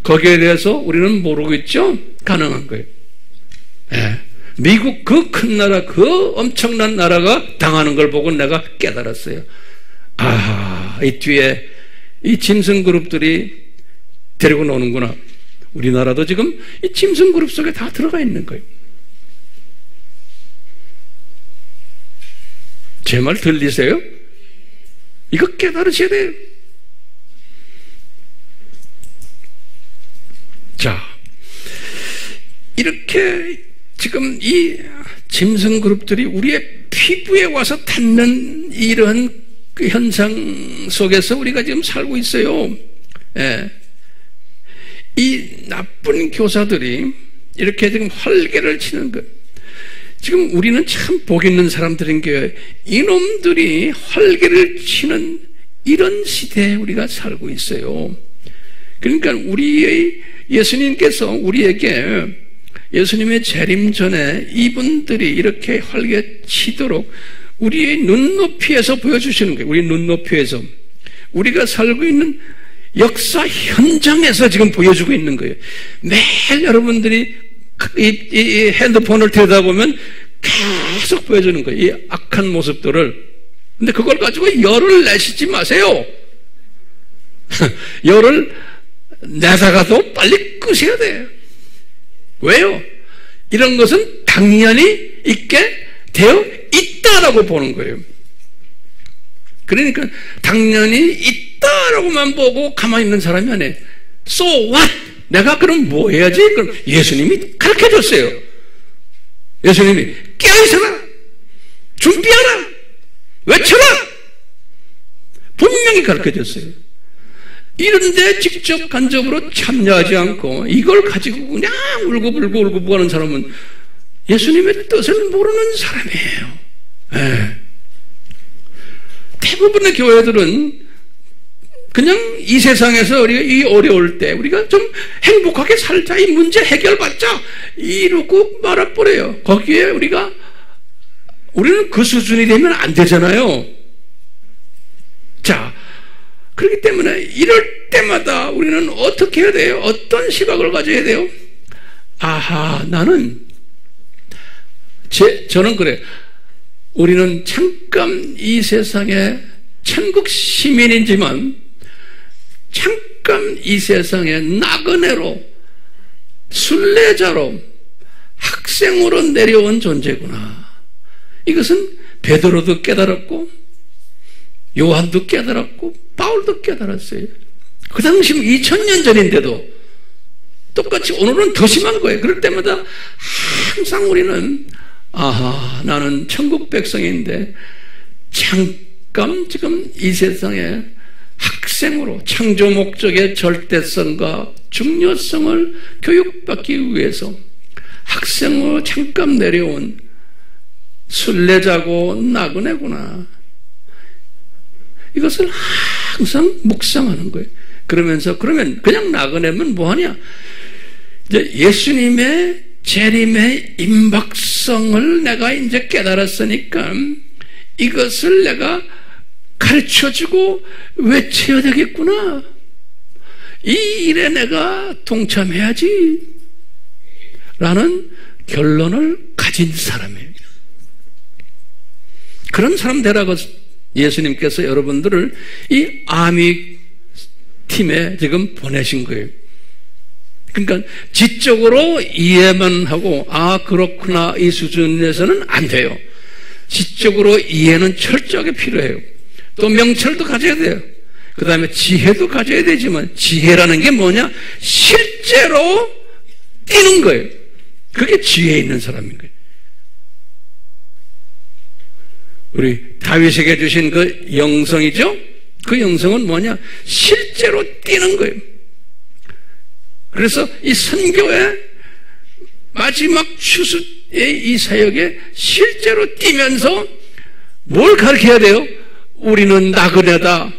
Speaker 1: 거기에 대해서 우리는 모르고 있죠? 가능한 거예요. 예. 미국 그 큰 나라, 그 엄청난 나라가 당하는 걸 보고 내가 깨달았어요. 아, 이 뒤에 이 짐승 그룹들이 데리고 노는구나. 우리나라도 지금 이 짐승 그룹 속에 다 들어가 있는 거예요. 제 말 들리세요? 이거 깨달으셔야 돼요. 자, 이렇게 지금 이 짐승 그룹들이 우리의 피부에 와서 닿는 이런 그 현상 속에서 우리가 지금 살고 있어요. 예. 이 나쁜 교사들이 이렇게 지금 활개를 치는 것. 지금 우리는 참 복 있는 사람들인 게 이놈들이 활개를 치는 이런 시대에 우리가 살고 있어요. 그러니까 예수님께서 우리에게 예수님의 재림 전에 이분들이 이렇게 활개 치도록 우리의 눈높이에서 보여주시는 거예요. 우리 눈높이에서. 우리가 살고 있는 역사 현장에서 지금 보여주고 있는 거예요. 매일 여러분들이 이 핸드폰을 들여다보면 계속 보여주는 거예요. 이 악한 모습들을. 근데 그걸 가지고 열을 내시지 마세요. 열을 내다가도 빨리 끄셔야 돼요. 왜요? 이런 것은 당연히 있게 되어 있다라고 보는 거예요. 그러니까 당연히 있다라고만 보고 가만히 있는 사람이 아니에요. So what? 내가 그럼 뭐 해야지? 그럼 예수님이 가르쳐 줬어요. 예수님이 깨어있어라, 준비하라, 외쳐라, 분명히 가르쳐 줬어요. 이런데 직접 간접으로 참여하지 않고 이걸 가지고 그냥 울고불고 하는 사람은 예수님의 뜻을 모르는 사람이에요. 네. 대부분의 교회들은 그냥 이 세상에서 우리가 이 어려울 때 우리가 좀 행복하게 살자, 이 문제 해결받자 이러고 말아버려요. 거기에 우리는 그 수준이 되면 안 되잖아요. 자, 그렇기 때문에 이럴 때마다 우리는 어떻게 해야 돼요? 어떤 시각을 가져야 돼요? 아하, 저는 그래. 우리는 잠깐 이 세상에 천국 시민이지만 잠깐 이 세상에 나그네로, 순례자로, 학생으로 내려온 존재구나. 이것은 베드로도 깨달았고 요한도 깨달았고 바울도 깨달았어요. 그 당시 2000년 전인데도 똑같이 오늘은 더 심한 거예요. 그럴 때마다 항상 우리는 아하, 나는 천국 백성인데 잠깐 지금 이 세상에 학생으로 창조 목적의 절대성과 중요성을 교육받기 위해서 학생으로 잠깐 내려온 순례자고 나그네구나. 이것을 항상 묵상하는 거예요. 그러면 그냥 나그네면 뭐하냐? 이제 예수님의 재림의 임박성을 내가 이제 깨달았으니까 이것을 내가 가르쳐주고 외쳐야 되겠구나. 이 일에 내가 동참해야지 라는 결론을 가진 사람이에요. 그런 사람 되라고 예수님께서 여러분들을 이 아미 팀에 지금 보내신 거예요. 그러니까 지적으로 이해만 하고 아 그렇구나 이 수준에서는 안 돼요. 지적으로 이해는 철저하게 필요해요. 또 명철도 가져야 돼요. 그 다음에 지혜도 가져야 되지만 지혜라는 게 뭐냐? 실제로 뛰는 거예요. 그게 지혜 있는 사람인 거예요. 우리 다윗에게 주신 그 영성이죠? 그 영성은 뭐냐? 실제로 뛰는 거예요. 그래서 이 선교의 마지막 추수의 이 사역에 실제로 뛰면서 뭘 가르쳐야 돼요? 우리는 나그네다.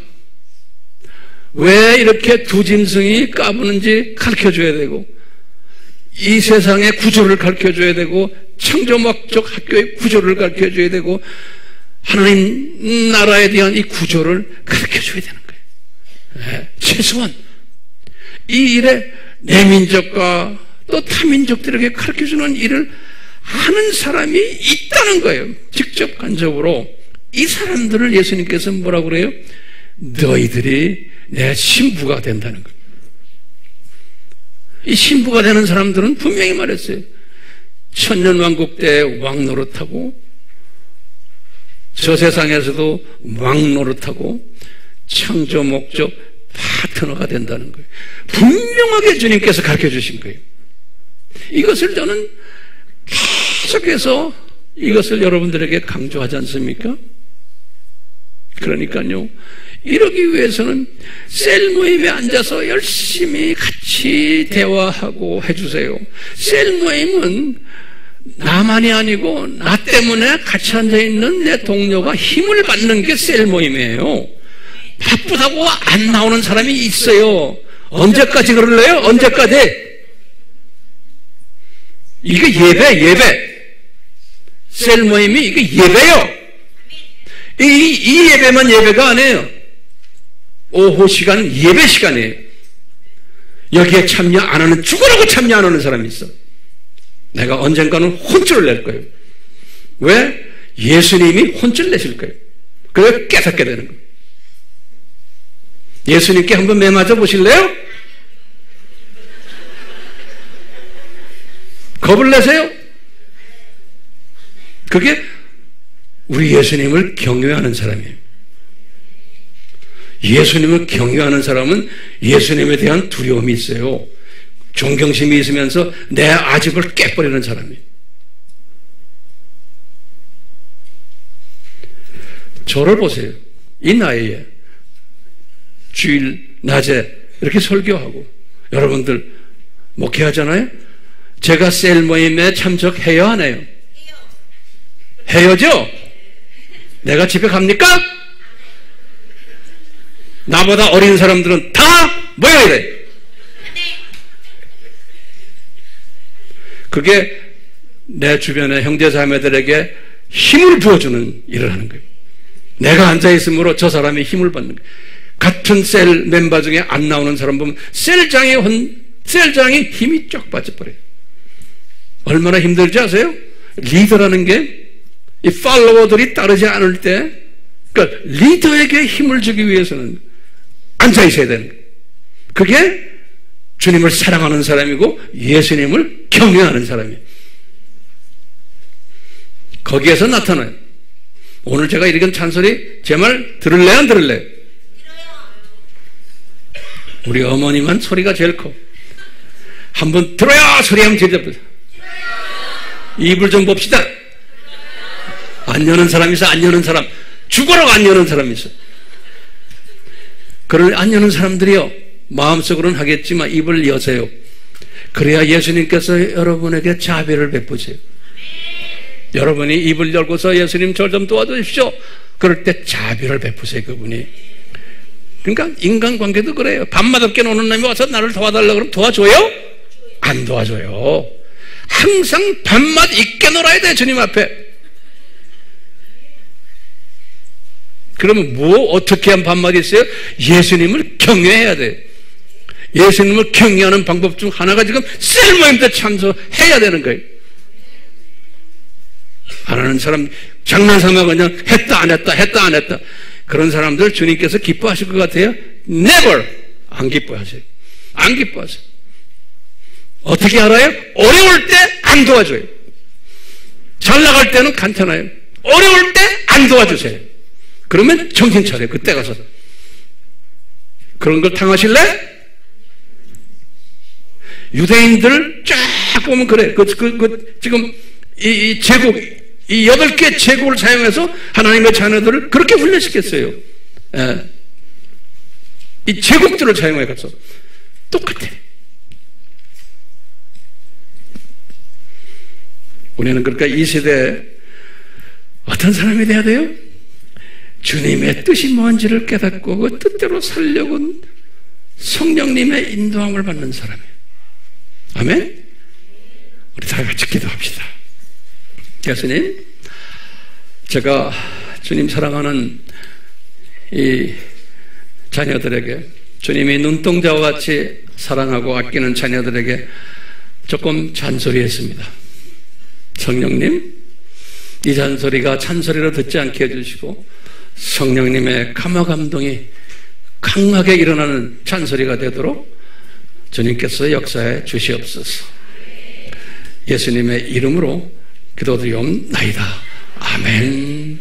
Speaker 1: 왜 이렇게 두 짐승이 까부는지 가르쳐줘야 되고 이 세상의 구조를 가르쳐줘야 되고 창조막적 학교의 구조를 가르쳐줘야 되고 하나님 나라에 대한 이 구조를 가르쳐줘야 되는 거예요. 네, 최소한 이 일에 내 민족과 또 타민족들에게 가르쳐주는 일을 하는 사람이 있다는 거예요. 직접 간접으로 이 사람들을 예수님께서 뭐라고 그래요? 너희들이 내 신부가 된다는 거예요. 이 신부가 되는 사람들은 분명히 말했어요. 천년왕국 때 왕 노릇하고 저 세상에서도 왕 노릇하고 창조 목적 파트너가 된다는 거예요. 분명하게 주님께서 가르쳐 주신 거예요. 이것을 저는 계속해서 이것을 여러분들에게 강조하지 않습니까? 그러니까요, 이러기 위해서는 셀 모임에 앉아서 열심히 같이 대화하고 해주세요. 셀 모임은 나만이 아니고 나 때문에 같이 앉아있는 내 동료가 힘을 받는 게 셀 모임이에요. 바쁘다고 안 나오는 사람이 있어요. 언제까지 그럴래요? 언제까지? 이게 예배. 셀 모임이 이게 예배요. 이 예배만 예배가 아니에요. 오후 시간은 예배 시간이에요. 여기에 참여 안 하는, 죽으라고 참여 안 하는 사람이 있어. 내가 언젠가는 혼쭐을 낼 거예요. 왜? 예수님이 혼쭐 내실 거예요. 그래서 깨닫게 되는 거예요. 예수님께 한번 매맞아 보실래요? 겁을 내세요? 그게 우리 예수님을 경외하는 사람이에요. 예수님을 경외하는 사람은 예수님에 대한 두려움이 있어요. 존경심이 있으면서 내 아집을 깨버리는 사람이에요. 저를 보세요. 이 나이에 주일 낮에 이렇게 설교하고 여러분들 목회하잖아요. 제가 셀 모임에 참석해야 하네요. 해요죠? 내가 집에 갑니까? 나보다 어린 사람들은 다 모여야 돼. 그게 내 주변의 형제자매들에게 힘을 부어주는 일을 하는 거예요. 내가 앉아있으므로 저 사람이 힘을 받는 거예요. 같은 셀 멤버 중에 안 나오는 사람 보면 셀장이 힘이 쫙 빠져버려요. 얼마나 힘들지 아세요? 리더라는 게 이 팔로워들이 따르지 않을 때, 그러니까 리더에게 힘을 주기 위해서는 앉아있어야 되는 거예요. 그게 주님을 사랑하는 사람이고 예수님을 경외하는 사람이에요. 거기에서 나타나요. 오늘 제가 읽은 찬송이 제 말 들을래 안 들을래? 우리 어머니만 소리가 제일 커. 한번 들어요! 소리 한번 제대로. 입을 좀 봅시다. 안 여는 사람 있어, 안 여는 사람. 죽어라고 안 여는 사람 있어. 그런 안 여는 사람들이요, 마음속으로는 하겠지만 입을 여세요. 그래야 예수님께서 여러분에게 자비를 베푸세요. 여러분이 입을 열고서 예수님 저 좀 도와주십시오. 그럴 때 자비를 베푸세요, 그분이. 그러니까 인간관계도 그래요. 밤마다 깨놓는 놈이 와서 나를 도와달라고 그러면 도와줘요? 안 도와줘요. 항상 밤마다 있게 놀아야 돼, 주님 앞에. 그러면 어떻게 하면 밤마다 있어요? 예수님을 경외해야 돼. 예수님을 경외하는 방법 중 하나가 지금 셀 모임 때 참석해야 되는 거예요. 안 하는 사람, 장난삼아 그냥 했다 안 했다 했다 안 했다, 그런 사람들 주님께서 기뻐하실 것 같아요? Never. 안 기뻐하세요. 안 기뻐하세요. 어떻게 알아요? 어려울 때 안 도와줘요. 잘 나갈 때는 간단해요. 어려울 때 안 도와주세요. 그러면 정신 차려요. 그때 가서. 그런 걸 당하실래? 유대인들 쫙 보면 그래. 지금 이 제국, 이 8개 제국을 사용해서 하나님의 자녀들을 그렇게 훈련시켰어요. 예. 이 제국들을 사용해서 똑같아. 우리는 그러니까 이 시대에 어떤 사람이 돼야 돼요? 주님의 뜻이 뭔지를 깨닫고 그 뜻대로 살려고 성령님의 인도함을 받는 사람이에요. 아멘? 우리 다 같이 기도합시다. 예수님, 제가 주님 사랑하는 이 자녀들에게, 주님이 눈동자와 같이 사랑하고 아끼는 자녀들에게 조금 잔소리했습니다. 성령님, 이 잔소리가 찬소리로 듣지 않게 해주시고 성령님의 감화 감동이 강하게 일어나는 잔소리가 되도록 주님께서 역사해 주시옵소서. 예수님의 이름으로 기도드리옵나이다. 아멘.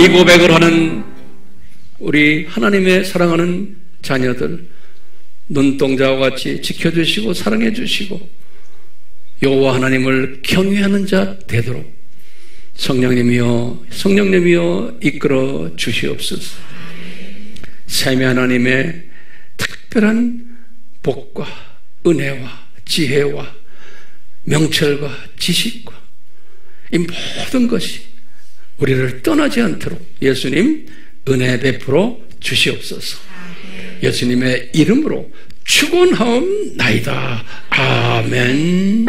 Speaker 1: 이 고백을 하는 우리 하나님의 사랑하는 자녀들, 눈동자와 같이 지켜주시고 사랑해 주시고 여호와 하나님을 경외하는 자 되도록 성령님이여 이끌어 주시옵소서. 샘의 하나님의 특별한 복과 은혜와 지혜와 명철과 지식과 이 모든 것이 우리를 떠나지 않도록 예수님 은혜 베풀어 주시옵소서. 예수님의 이름으로 축원하옵나이다. 아멘.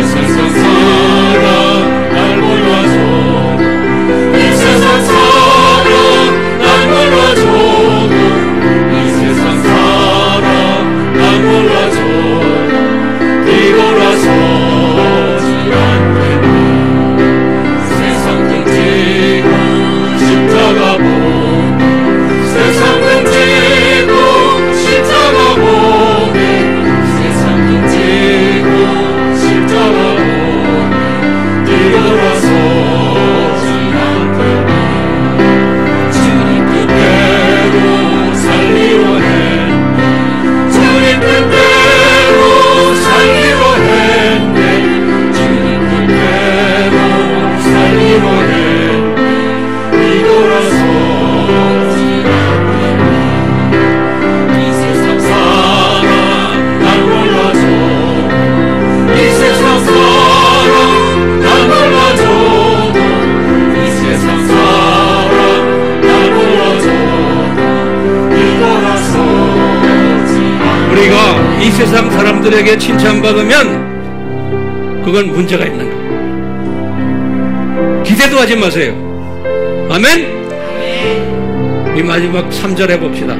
Speaker 2: 세상 사람 날 몰라줘
Speaker 1: 이 세상 사람들에게 칭찬받으면 그건 문제가 있는 거예요. 기대도 하지 마세요. 아멘? 이 마지막 3절 해봅시다.